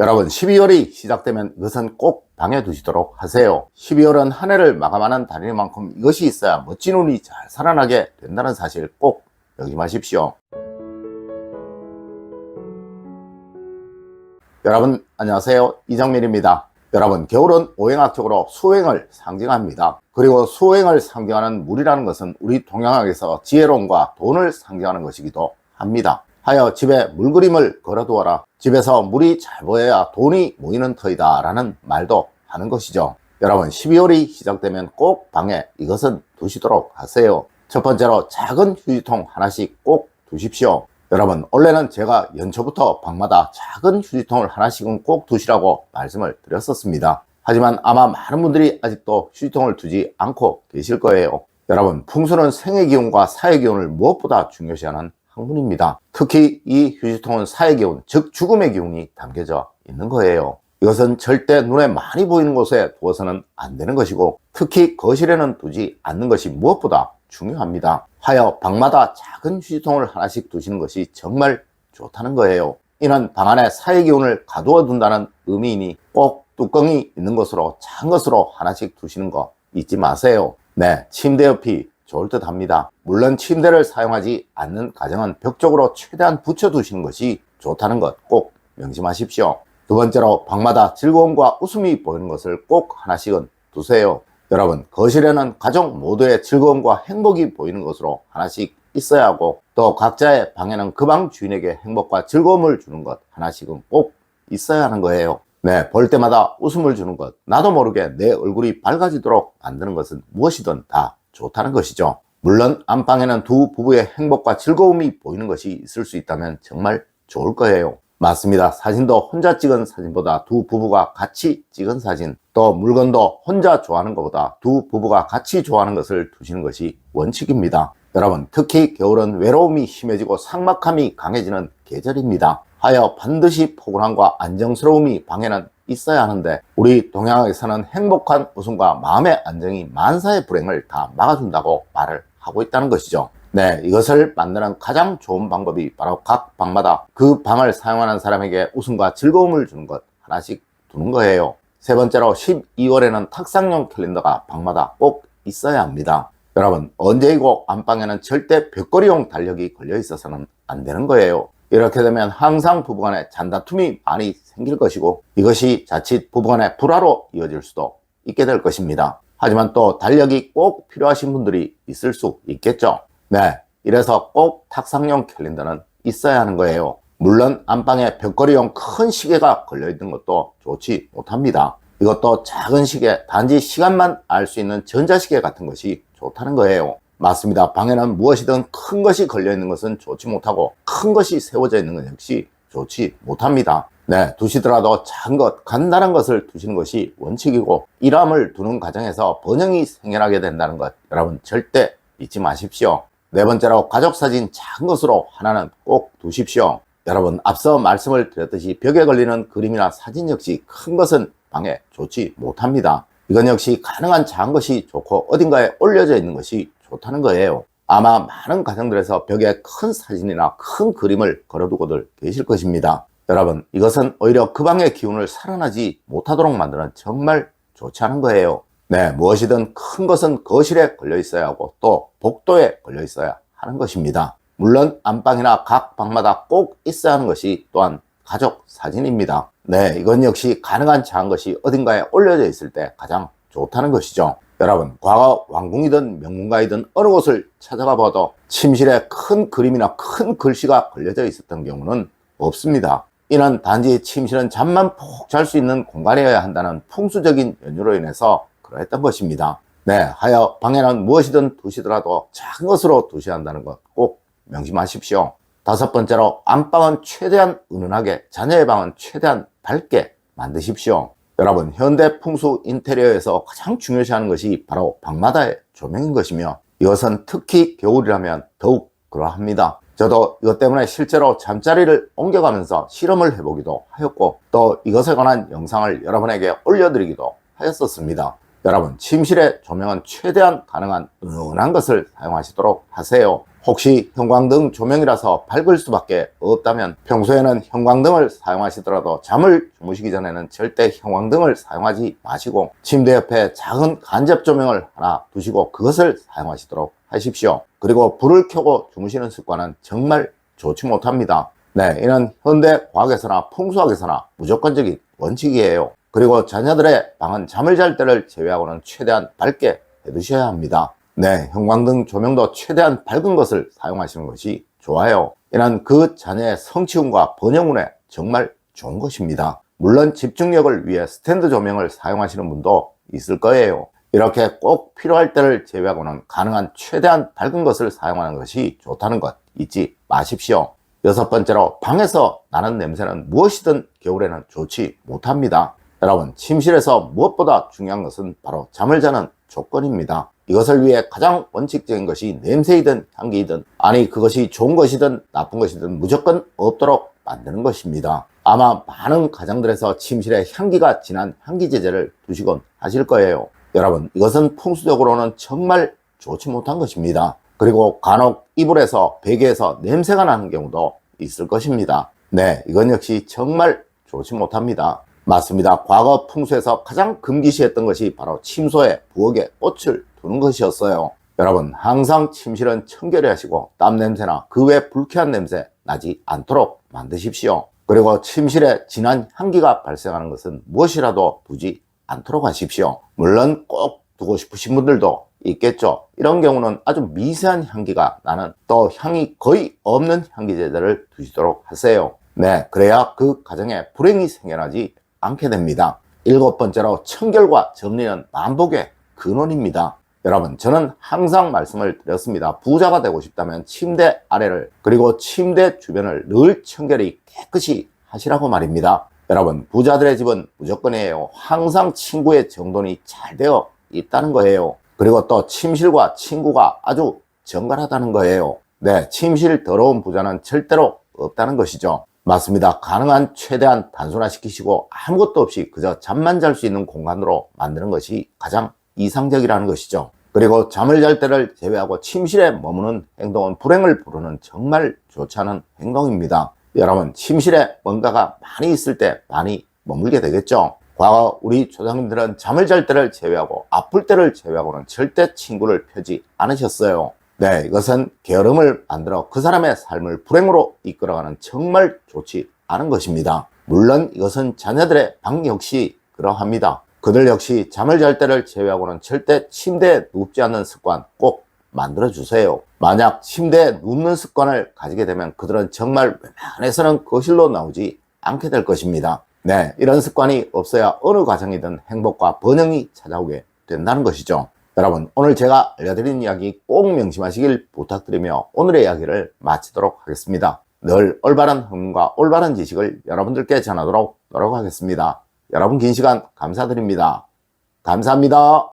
여러분 12월이 시작되면 이것은 꼭 방에 두시도록 하세요. 12월은 한 해를 마감하는 달이만큼 이것이 있어야 멋진 운이 잘 살아나게 된다는 사실 꼭 명심하십시오. 여러분 안녕하세요, 이정민입니다. 여러분, 겨울은 오행학적으로 수행을 상징합니다. 그리고 수행을 상징하는 물이라는 것은 우리 동양학에서 지혜로움과 돈을 상징하는 것이기도 합니다. 하여 집에 물그림을 걸어두어라. 집에서 물이 잘 보여야 돈이 모이는 터이다 라는 말도 하는 것이죠. 여러분 12월이 시작되면 꼭 방에 이것은 두시도록 하세요. 첫 번째로 작은 휴지통 하나씩 꼭 두십시오. 여러분, 원래는 제가 연초부터 방마다 작은 휴지통을 하나씩은 꼭 두시라고 말씀을 드렸었습니다. 하지만 아마 많은 분들이 아직도 휴지통을 두지 않고 계실 거예요. 여러분, 풍수는 생의 기운과 사의 기운을 무엇보다 중요시하는 학문입니다. 특히 이 휴지통은 사의 기운, 즉 죽음의 기운이 담겨져 있는 거예요. 이것은 절대 눈에 많이 보이는 곳에 두어서는 안 되는 것이고, 특히 거실에는 두지 않는 것이 무엇보다 중요합니다. 하여 방마다 작은 휴지통을 하나씩 두시는 것이 정말 좋다는 거예요. 이는 방 안에 사의 기운을 가두어 둔다는 의미이니 꼭 뚜껑이 있는 것으로 작은 것으로 하나씩 두시는 거 잊지 마세요. 네, 침대 옆이 좋을 듯 합니다. 물론 침대를 사용하지 않는 가정은 벽 쪽으로 최대한 붙여 두시는 것이 좋다는 것 꼭 명심하십시오. 두 번째로, 방마다 즐거움과 웃음이 보이는 것을 꼭 하나씩은 두세요. 여러분, 거실에는 가족 모두의 즐거움과 행복이 보이는 것으로 하나씩 있어야 하고, 또 각자의 방에는 그 방 주인에게 행복과 즐거움을 주는 것 하나씩은 꼭 있어야 하는 거예요. 네, 볼 때마다 웃음을 주는 것, 나도 모르게 내 얼굴이 밝아지도록 만드는 것은 무엇이든 다 좋다는 것이죠. 물론 안방에는 두 부부의 행복과 즐거움이 보이는 것이 있을 수 있다면 정말 좋을 거예요. 맞습니다. 사진도 혼자 찍은 사진보다 두 부부가 같이 찍은 사진, 또 물건도 혼자 좋아하는 것보다 두 부부가 같이 좋아하는 것을 두시는 것이 원칙입니다. 여러분, 특히 겨울은 외로움이 심해지고 삭막함이 강해지는 계절입니다. 하여 반드시 포근함과 안정스러움이 방에는 있어야 하는데, 우리 동양학에서는 행복한 웃음과 마음의 안정이 만사의 불행을 다 막아준다고 말을 하고 있다는 것이죠. 네, 이것을 만드는 가장 좋은 방법이 바로 각 방마다 그 방을 사용하는 사람에게 웃음과 즐거움을 주는 것 하나씩 두는 거예요. 세 번째로, 12월에는 탁상용 캘린더가 방마다 꼭 있어야 합니다. 여러분, 언제이고 안방에는 절대 벽걸이용 달력이 걸려 있어서는 안 되는 거예요. 이렇게 되면 항상 부부간에 잔다툼이 많이 생길 것이고, 이것이 자칫 부부간의 불화로 이어질 수도 있게 될 것입니다. 하지만 또 달력이 꼭 필요하신 분들이 있을 수 있겠죠. 네, 이래서 꼭 탁상용 캘린더는 있어야 하는 거예요. 물론 안방에 벽걸이용 큰 시계가 걸려있는 것도 좋지 못합니다. 이것도 작은 시계, 단지 시간만 알 수 있는 전자시계 같은 것이 좋다는 거예요. 맞습니다. 방에는 무엇이든 큰 것이 걸려있는 것은 좋지 못하고, 큰 것이 세워져 있는 것 역시 좋지 못합니다. 네, 두시더라도 작은 것, 간단한 것을 두시는 것이 원칙이고, 일함을 두는 과정에서 번영이 생겨나게 된다는 것 여러분 절대 잊지 마십시오. 네 번째로, 가족사진 작은 것으로 하나는 꼭 두십시오. 여러분, 앞서 말씀을 드렸듯이 벽에 걸리는 그림이나 사진 역시 큰 것은 방에 좋지 못합니다. 이건 역시 가능한 작은 것이 좋고 어딘가에 올려져 있는 것이 좋다는 거예요. 아마 많은 가정들에서 벽에 큰 사진이나 큰 그림을 걸어두고들 계실 것입니다. 여러분, 이것은 오히려 그 방의 기운을 살아나지 못하도록 만드는 정말 좋지 않은 거예요. 네, 무엇이든 큰 것은 거실에 걸려 있어야 하고 또 복도에 걸려 있어야 하는 것입니다. 물론 안방이나 각 방마다 꼭 있어야 하는 것이 또한 가족 사진입니다. 네, 이건 역시 가능한 작은 것이 어딘가에 올려져 있을 때 가장 좋다는 것이죠. 여러분, 과거 왕궁이든 명문가이든 어느 곳을 찾아가 봐도 침실에 큰 그림이나 큰 글씨가 걸려져 있었던 경우는 없습니다. 이는 단지 침실은 잠만 푹 잘 수 있는 공간이어야 한다는 풍수적인 연유로 인해서 그러했던 것입니다. 네, 하여 방에는 무엇이든 두시더라도 작은 것으로 두셔야 한다는 것 꼭 명심하십시오. 다섯 번째로, 안방은 최대한 은은하게, 자녀의 방은 최대한 밝게 만드십시오. 여러분, 현대 풍수 인테리어에서 가장 중요시하는 것이 바로 방마다의 조명인 것이며, 이것은 특히 겨울이라면 더욱 그러합니다. 저도 이것 때문에 실제로 잠자리를 옮겨가면서 실험을 해보기도 하였고, 또 이것에 관한 영상을 여러분에게 올려드리기도 하였었습니다. 여러분, 침실의 조명은 최대한 가능한 은은한 것을 사용하시도록 하세요. 혹시 형광등 조명이라서 밝을 수밖에 없다면 평소에는 형광등을 사용하시더라도 잠을 주무시기 전에는 절대 형광등을 사용하지 마시고 침대 옆에 작은 간접 조명을 하나 두시고 그것을 사용하시도록 하십시오. 그리고 불을 켜고 주무시는 습관은 정말 좋지 못합니다. 네, 이는 현대 과학에서나 풍수학에서나 무조건적인 원칙이에요. 그리고 자녀들의 방은 잠을 잘 때를 제외하고는 최대한 밝게 해두셔야 합니다. 네, 형광등 조명도 최대한 밝은 것을 사용하시는 것이 좋아요. 이는 그 자녀의 성취운과 번영운에 정말 좋은 것입니다. 물론 집중력을 위해 스탠드 조명을 사용하시는 분도 있을 거예요. 이렇게 꼭 필요할 때를 제외하고는 가능한 최대한 밝은 것을 사용하는 것이 좋다는 것 잊지 마십시오. 여섯 번째로, 방에서 나는 냄새는 무엇이든 겨울에는 좋지 못합니다. 여러분, 침실에서 무엇보다 중요한 것은 바로 잠을 자는 조건입니다. 이것을 위해 가장 원칙적인 것이 냄새이든 향기이든, 아니 그것이 좋은 것이든 나쁜 것이든 무조건 없도록 만드는 것입니다. 아마 많은 가정들에서 침실에 향기가 진한 향기 제제를 두시곤 하실 거예요. 여러분, 이것은 풍수적으로는 정말 좋지 못한 것입니다. 그리고 간혹 이불에서 베개에서 냄새가 나는 경우도 있을 것입니다. 네, 이건 역시 정말 좋지 못합니다. 맞습니다. 과거 풍수에서 가장 금기시했던 것이 바로 침소에 부엌에 꽃을 두는 것이었어요. 여러분, 항상 침실은 청결히 하시고 땀 냄새나 그 외 불쾌한 냄새 나지 않도록 만드십시오. 그리고 침실에 진한 향기가 발생하는 것은 무엇이라도 두지 않도록 하십시오. 물론 꼭 두고 싶으신 분들도 있겠죠. 이런 경우는 아주 미세한 향기가 나는, 또 향이 거의 없는 향기 제제를 두시도록 하세요. 네, 그래야 그 가정에 불행이 생겨나지 않게 됩니다. 일곱 번째로, 청결과 정리는 만복의 근원입니다. 여러분, 저는 항상 말씀을 드렸습니다. 부자가 되고 싶다면 침대 아래를 그리고 침대 주변을 늘 청결히 깨끗이 하시라고 말입니다. 여러분, 부자들의 집은 무조건이에요. 항상 침구의 정돈이 잘 되어 있다는 거예요. 그리고 또 침실과 침구가 아주 정갈하다는 거예요. 네, 침실 더러운 부자는 절대로 없다는 것이죠. 맞습니다. 가능한 최대한 단순화시키시고 아무것도 없이 그저 잠만 잘 수 있는 공간으로 만드는 것이 가장 이상적이라는 것이죠. 그리고 잠을 잘 때를 제외하고 침실에 머무는 행동은 불행을 부르는 정말 좋지 않은 행동입니다. 여러분, 침실에 뭔가가 많이 있을 때 많이 머물게 되겠죠. 과거 우리 조상님들은 잠을 잘 때를 제외하고 아플 때를 제외하고는 절대 침구를 펴지 않으셨어요. 네, 이것은 게으름을 만들어 그 사람의 삶을 불행으로 이끌어가는 정말 좋지 않은 것입니다. 물론 이것은 자녀들의 방 역시 그러합니다. 그들 역시 잠을 잘 때를 제외하고는 절대 침대에 눕지 않는 습관 꼭 만들어주세요. 만약 침대에 눕는 습관을 가지게 되면 그들은 정말 웬만해서는 거실로 나오지 않게 될 것입니다. 네, 이런 습관이 없어야 어느 가정이든 행복과 번영이 찾아오게 된다는 것이죠. 여러분, 오늘 제가 알려드린 이야기 꼭 명심하시길 부탁드리며 오늘의 이야기를 마치도록 하겠습니다. 늘 올바른 학문과 올바른 지식을 여러분들께 전하도록 노력하겠습니다. 여러분, 긴 시간 감사드립니다. 감사합니다.